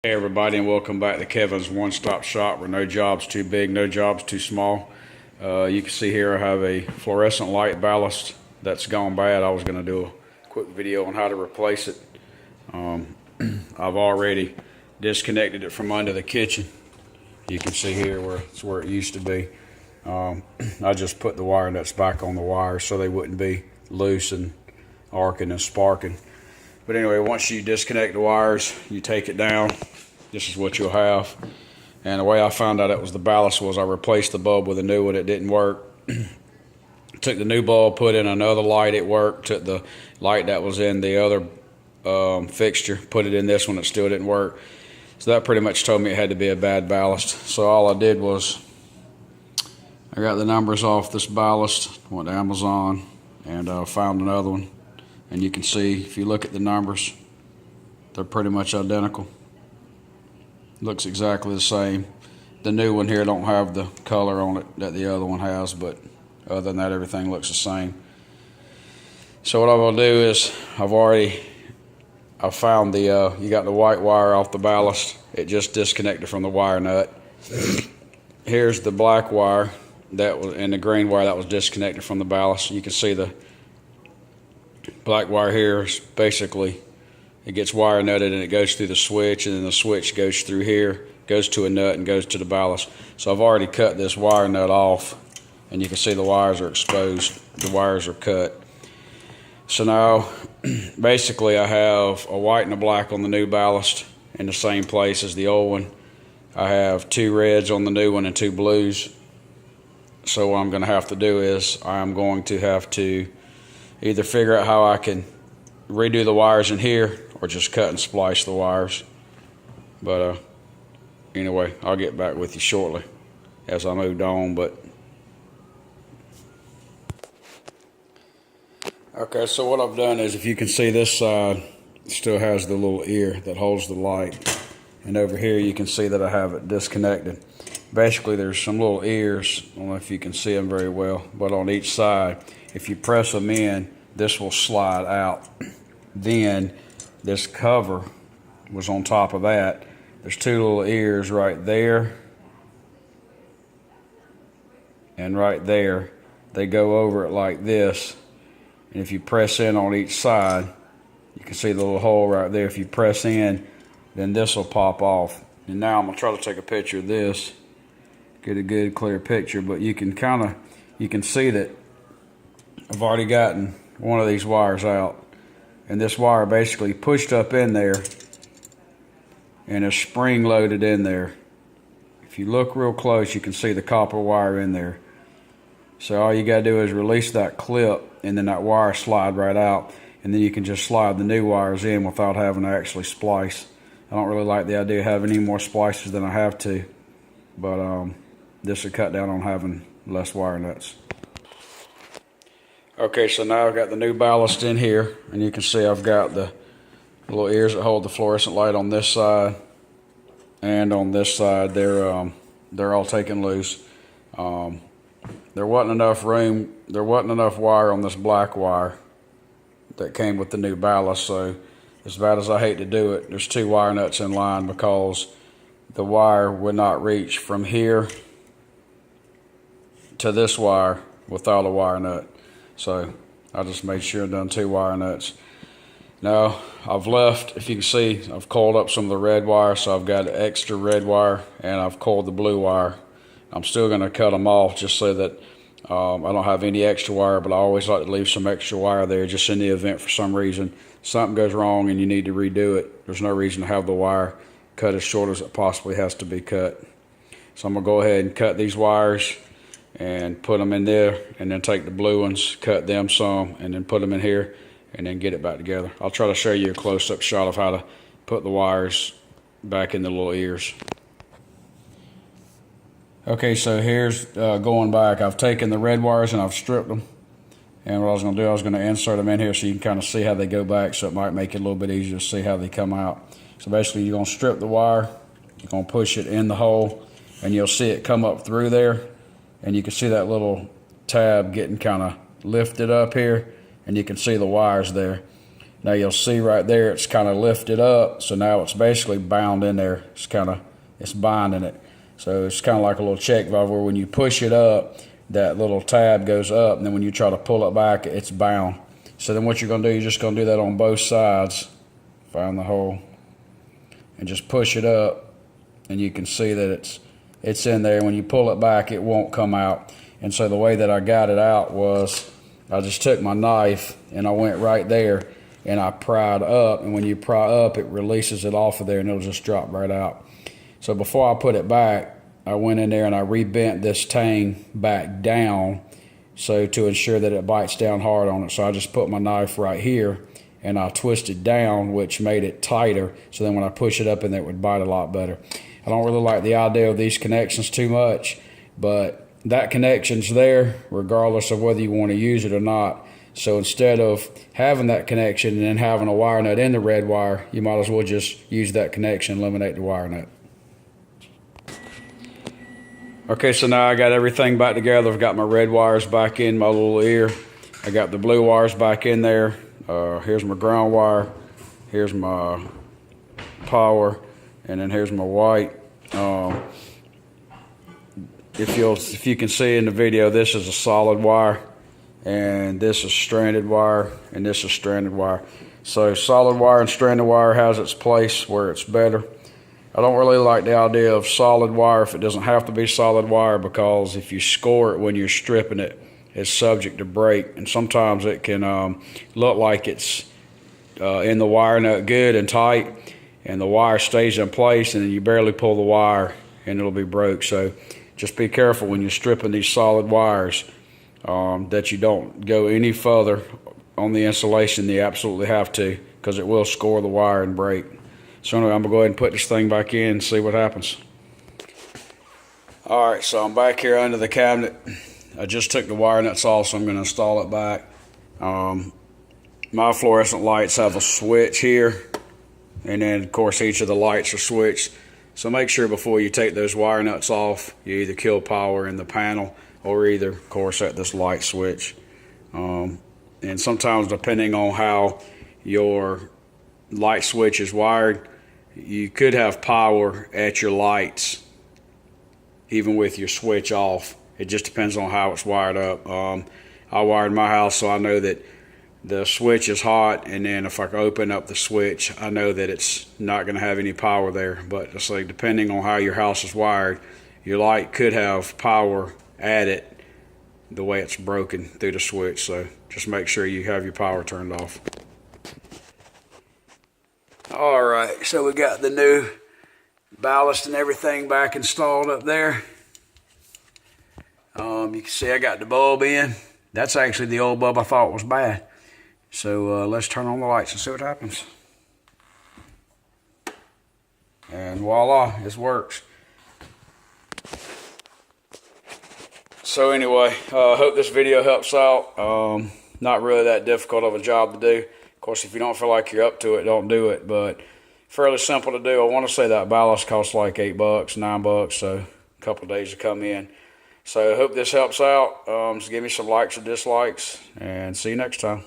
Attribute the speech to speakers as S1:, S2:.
S1: Hey everybody, and welcome back to Kevin's one-stop shop where no job's too big, no job's too small. You can see here I have a fluorescent light ballast that's gone bad. I was going to do a quick video on how to replace it. I've already disconnected it from under the kitchen. You can see here where it's where it used to be. I just put the wire nuts back on the wires so they wouldn't be loose and arcing and sparking. But anyway, once you disconnect the wires, you take it down. This is what you'll have. And the way I found out it was the ballast was I replaced the bulb with a new one. It didn't work. Took the new bulb, put in another light, it worked. Took the light that was in the other fixture, put it in this one, it still didn't work. So that pretty much told me it had to be a bad ballast. So all I did was I got the numbers off this ballast, went to Amazon, and found another one. And you can see, if you look at the numbers, they're pretty much identical. Looks exactly the same. The new one here don't have the color on it that the other one has, but other than that, everything looks the same. So what I'm gonna do is, I found the, you got the white wire off the ballast. It just disconnected from the wire nut. Here's the black wire that was, and the green wire that was disconnected from the ballast. You can see the black wire here is basically, it gets wire nutted and it goes through the switch, and then the switch goes through here, goes to a nut and goes to the ballast. So I've already cut this wire nut off, and you can see the wires are exposed, the wires are cut. So now basically I have a white and a black on the new ballast in the same place as the old one. I have 2 reds on the new one and 2 blues. So what I'm going to have to do is I'm going to have to either figure out how I can redo the wires in here or just cut and splice the wires. But anyway, I'll get back with you shortly as I moved on. But okay, so what I've done is, if you can see, this side still has the little ear that holds the light, and over here you can see that I have it disconnected. Basically there's some little ears, I don't know if you can see them very well, but on each side, if you press them in, this will slide out. Then this cover was on top of that. There's 2 little ears right there and right there. They go over it like this, and if you press in on each side, you can see the little hole right there. If you press in, then this will pop off. And now I'm gonna try to take a picture of this, get a good clear picture, but you can see that I've already gotten one of these wires out, and this wire basically pushed up in there and is spring loaded in there. If you look real close, you can see the copper wire in there. So all you gotta do is release that clip, and then that wire slide right out, and then you can just slide the new wires in without having to actually splice. I don't really like the idea of having any more splices than I have to, but this will cut down on having less wire nuts. Okay, so now I've got the new ballast in here, and you can see I've got the little ears that hold the fluorescent light on this side, and on this side they're all taken loose. There wasn't enough room, there wasn't enough wire on this black wire that came with the new ballast, so as bad as I hate to do it, there's 2 wire nuts in line because the wire would not reach from here to this wire without a wire nut. So I just made sure and done 2 wire nuts. Now I've left, if you can see, I've coiled up some of the red wire, so I've got extra red wire, and I've coiled the blue wire. I'm still going to cut them off just so that I don't have any extra wire, but I always like to leave some extra wire there just in the event for some reason something goes wrong and you need to redo it. There's no reason to have the wire cut as short as it possibly has to be cut. So I'm going to go ahead and cut these wires and put them in there, and then take the blue ones, cut them some, and then put them in here, and then get it back together. I'll try to show you a close-up shot of how to put the wires back in the little ears. Okay, so here's going back. I've taken the red wires and I've stripped them, and what I was going to do, I was going to insert them in here so you can kind of see how they go back, so it might make it a little bit easier to see how they come out. So basically you're going to strip the wire, you're going to push it in the hole, and you'll see it come up through there. And you can see that little tab getting kind of lifted up here, and you can see the wires there. Now you'll see right there it's kind of lifted up, so now it's basically bound in there. It's binding it. So it's kind of like a little check valve where when you push it up, that little tab goes up, and then when you try to pull it back, it's bound. So then what you're going to do, you're just going to do that on both sides. Find the hole and just push it up, and you can see that it's in there. When you pull it back, it won't come out. And so the way that I got it out was I just took my knife and I went right there and I pried up, and when you pry up, it releases it off of there and it'll just drop right out. So before I put it back, I went in there and I rebent this tang back down so to ensure that it bites down hard on it. So I just put my knife right here and I twisted down, which made it tighter, so then when I push it up in there, it would bite a lot better. I don't really like the idea of these connections too much, but that connection's there regardless of whether you want to use it or not. So instead of having that connection and then having a wire nut in the red wire, you might as well just use that connection, eliminate the wire nut. Okay, so now I got everything back together. I've got my red wires back in my little ear. I got the blue wires back in there. Here's my ground wire. Here's my power, and then here's my white. If you can see in the video, this is a solid wire, and this is stranded wire, and this is stranded wire. So solid wire and stranded wire has its place where it's better. I don't really like the idea of solid wire if it doesn't have to be solid wire, because if you score it when you're stripping it, it's subject to break, and sometimes it can look like it's in the wire nut good and tight, and the wire stays in place, and then you barely pull the wire and it'll be broke. So just be careful when you're stripping these solid wires that you don't go any further on the insulation than you absolutely have to, because it will score the wire and break. So anyway, I'm gonna go ahead and put this thing back in and see what happens. All right, so I'm back here under the cabinet. I just took the wire nuts off, so I'm gonna install it back. My fluorescent lights have a switch here, and then of course each of the lights are switched. So make sure before you take those wire nuts off, you either kill power in the panel or either, of course, at this light switch. And sometimes depending on how your light switch is wired, you could have power at your lights even with your switch off. It just depends on how it's wired up. I wired my house so I know that the switch is hot, and then if I open up the switch, I know that it's not going to have any power there. But it's like, depending on how your house is wired, your light could have power at it the way it's broken through the switch. So just make sure you have your power turned off. All right, so we got the new ballast and everything back installed up there. You can see I got the bulb in. That's actually the old bulb I thought was bad. So let's turn on the lights and see what happens. And voila, this works. So anyway, I hope this video helps out. Not really that difficult of a job to do. Of course, if you don't feel like you're up to it, don't do it. But fairly simple to do. I want to say that ballast costs like $8, $9, so a couple of days to come in. So I hope this helps out. Just give me some likes or dislikes, and see you next time.